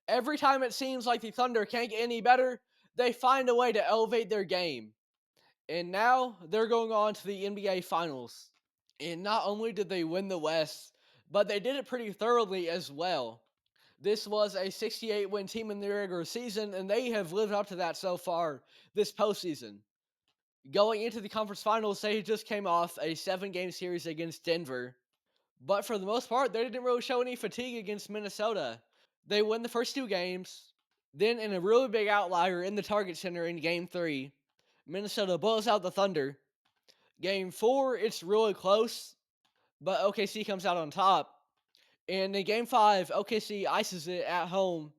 Every time it seems like the Thunder can't get any better, they find a way to elevate their game. And now they're going on to the NBA Finals. And not only did they win the West, but they did it pretty thoroughly as well. This was a 68 win team in the regular season, and they have lived up to that so far this postseason. Going into the conference finals, they just came off a 7-game series against Denver. But for the most part, they didn't really show any fatigue against Minnesota. They win the first 2 games. Then, in a really big outlier in the Target Center in Game 3, Minnesota blows out the Thunder. Game 4, it's really close, but OKC comes out on top. And in Game 5, OKC ices it at home,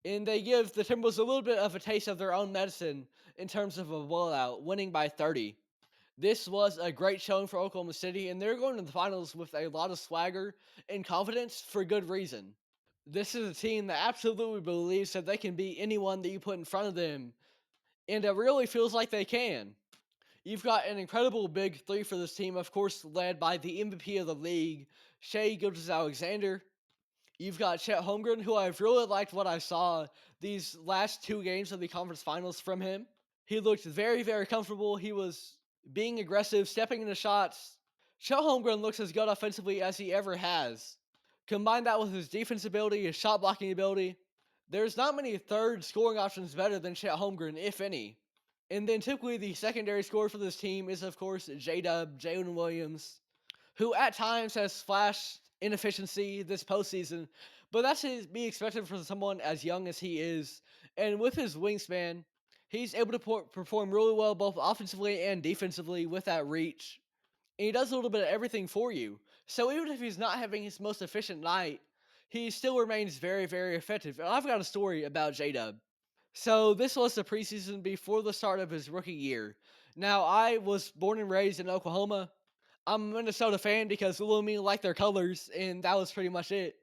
and they give the Timberwolves a little bit of a taste of their own medicine in terms of a blowout, winning by 30. This was a great showing for Oklahoma City, and they're going to the finals with a lot of swagger and confidence for good reason. This is a team that absolutely believes that they can beat anyone that you put in front of them, and it really feels like they can. You've got an incredible big three for this team, of course, led by the MVP of the league, Shai Gilgeous-Alexander. You've got Chet Holmgren, who I've really liked what I saw these last 2 games of the conference finals from him. He looked very, very comfortable. He was being aggressive, stepping into shots. Chet Holmgren looks as good offensively as he ever has. Combine that with his defense ability, his shot blocking ability. There's not many third scoring options better than Chet Holmgren, if any. And then typically the secondary scorer for this team is, of course, J-Dub, Jalen Williams, who at times has flashed inefficiency this postseason, but that's to be expected for someone as young as he is. And with his wingspan, he's able to perform really well both offensively and defensively with that reach. And he does a little bit of everything for you. So even if he's not having his most efficient night, he still remains very, very effective. And I've got a story about J-Dub. So this was the preseason before the start of his rookie year. Now, I was born and raised in Oklahoma. I'm a Minnesota fan because Illumi like their colors, and that was pretty much it.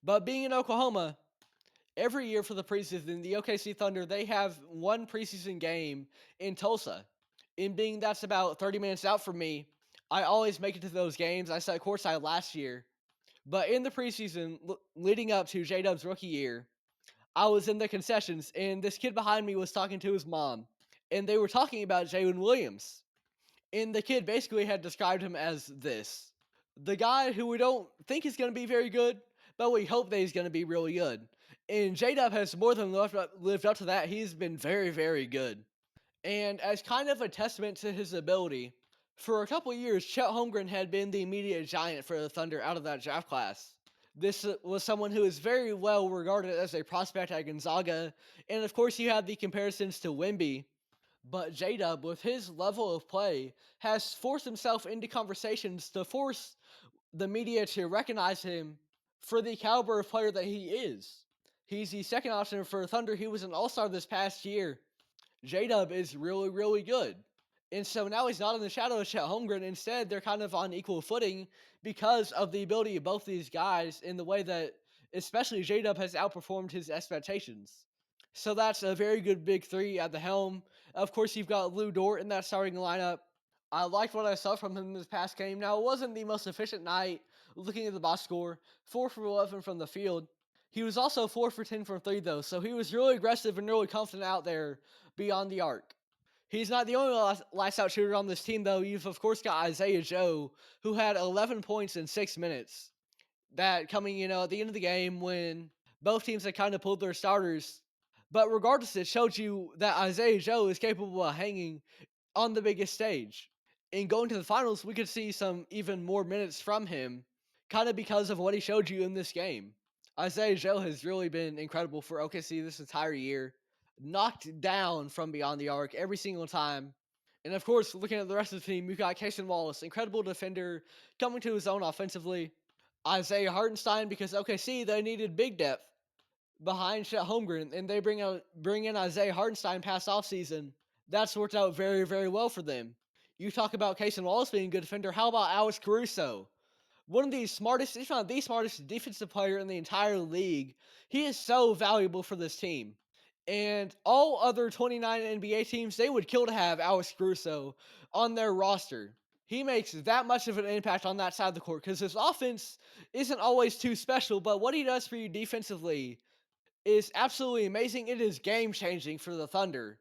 But being in Oklahoma, every year for the preseason, the OKC Thunder, they have one preseason game in Tulsa. And being that's about 30 minutes out from me, I always make it to those games. I sat courtside last year. But in the preseason, leading up to J Dub's rookie year, I was in the concessions, and this kid behind me was talking to his mom. And they were talking about Jalen Williams. And the kid basically had described him as this: the guy who we don't think is going to be very good, but we hope that he's going to be really good. And J Dub has more than lived up to that. He's been very, very good. And as kind of a testament to his ability, for a couple years, Chet Holmgren had been the immediate giant for the Thunder out of that draft class. This was someone who is very well regarded as a prospect at Gonzaga, and of course, you have the comparisons to Wemby, but J Dub, with his level of play, has forced himself into conversations to force the media to recognize him for the caliber of player that he is. He's the second option for Thunder. He was an all star this past year. J Dub is really, really good. And so now he's not in the shadow of Chet Holmgren. Instead, they're kind of on equal footing because of the ability of both these guys in the way that, especially J Dub, has outperformed his expectations. So that's a very good big three at the helm. Of course, you've got Lou Dort in that starting lineup. I liked what I saw from him this past game. Now, it wasn't the most efficient night looking at the box score, 4 for 11 from the field. He was also 4 for 10 from 3, though, so he was really aggressive and really confident out there beyond the arc. He's not the only lights out shooter on this team, though. You've, of course, got Isaiah Joe, who had 11 points in 6 minutes. That coming, at the end of the game when both teams had kind of pulled their starters. But regardless, it showed you that Isaiah Joe is capable of hanging on the biggest stage. In going to the finals, we could see some even more minutes from him, kind of because of what he showed you in this game. Isaiah Joe has really been incredible for OKC this entire year. Knocked down from beyond the arc every single time. And of course, looking at the rest of the team, you've got Cason Wallace, incredible defender, coming to his own offensively. Isaiah Hartenstein, because OKC, they needed big depth behind Chet Holmgren, and they bring in Isaiah Hartenstein past offseason. That's worked out very, very well for them. You talk about Cason Wallace being a good defender. How about Alex Caruso? One of the smartest, if not the smartest, defensive player in the entire league. He is so valuable for this team. And all other 29 NBA teams, they would kill to have Alex Caruso on their roster. He makes that much of an impact on that side of the court because his offense isn't always too special, but what he does for you defensively is absolutely amazing. It is game changing for the Thunder.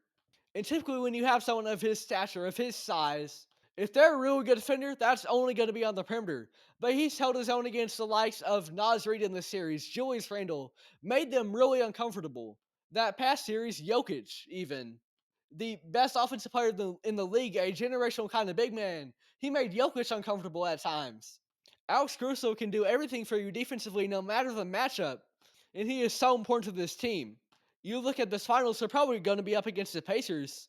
And typically, when you have someone of his stature, of his size, if they're a really good defender, that's only going to be on the perimeter. But he's held his own against the likes of Naz Reid in this series, Julius Randle, made them really uncomfortable. That past series, Jokic, even the best offensive player in the league, a generational kind of big man, he made Jokic uncomfortable at times. Alex Caruso can do everything for you defensively, no matter the matchup, and he is so important to this team. You look at this finals, they're probably going to be up against the Pacers.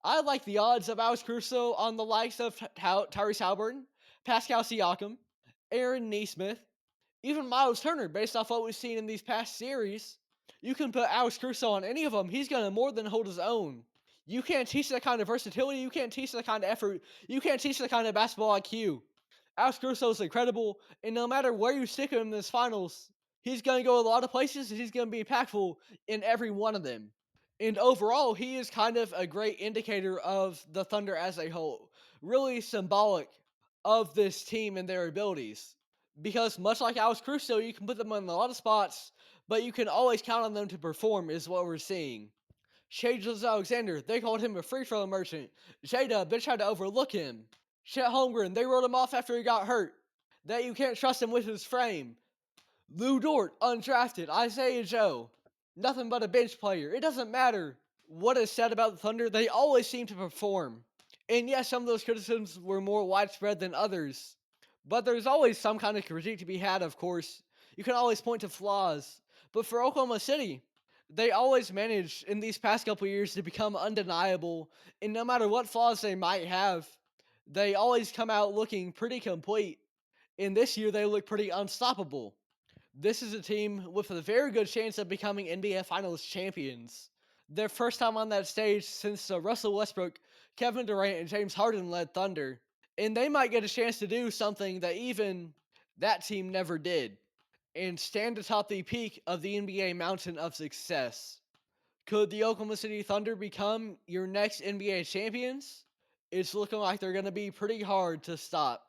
I like the odds of Alex Caruso on the likes of Tyrese Halliburton, Pascal Siakam, Aaron Nesmith, even Miles Turner, based off what we've seen in these past series. You can put Alex Caruso on any of them, he's going to more than hold his own. You can't teach that kind of versatility, you can't teach that kind of effort, you can't teach that kind of basketball IQ. Alex Caruso is incredible, and no matter where you stick him in this finals, he's going to go a lot of places, and he's going to be impactful in every one of them. And overall, he is kind of a great indicator of the Thunder as a whole. Really symbolic of this team and their abilities. Because much like Alex Caruso, you can put them in a lot of spots, but you can always count on them to perform, is what we're seeing. Shai Gilgeous-Alexander, they called him a free throw merchant. J-Dub, they tried to overlook him. Chet Holmgren, they wrote him off after he got hurt. That you can't trust him with his frame. Lou Dort, undrafted. Isaiah Joe, nothing but a bench player. It doesn't matter what is said about the Thunder, they always seem to perform. And yes, some of those criticisms were more widespread than others. But there's always some kind of critique to be had, of course. You can always point to flaws. But for Oklahoma City, they always managed in these past couple years to become undeniable. And no matter what flaws they might have, they always come out looking pretty complete. And this year, they look pretty unstoppable. This is a team with a very good chance of becoming NBA Finals champions. Their first time on that stage since Russell Westbrook, Kevin Durant, and James Harden led Thunder. And they might get a chance to do something that even that team never did and stand atop the peak of the NBA mountain of success. Could the Oklahoma City Thunder become your next NBA champions? It's looking like they're going to be pretty hard to stop.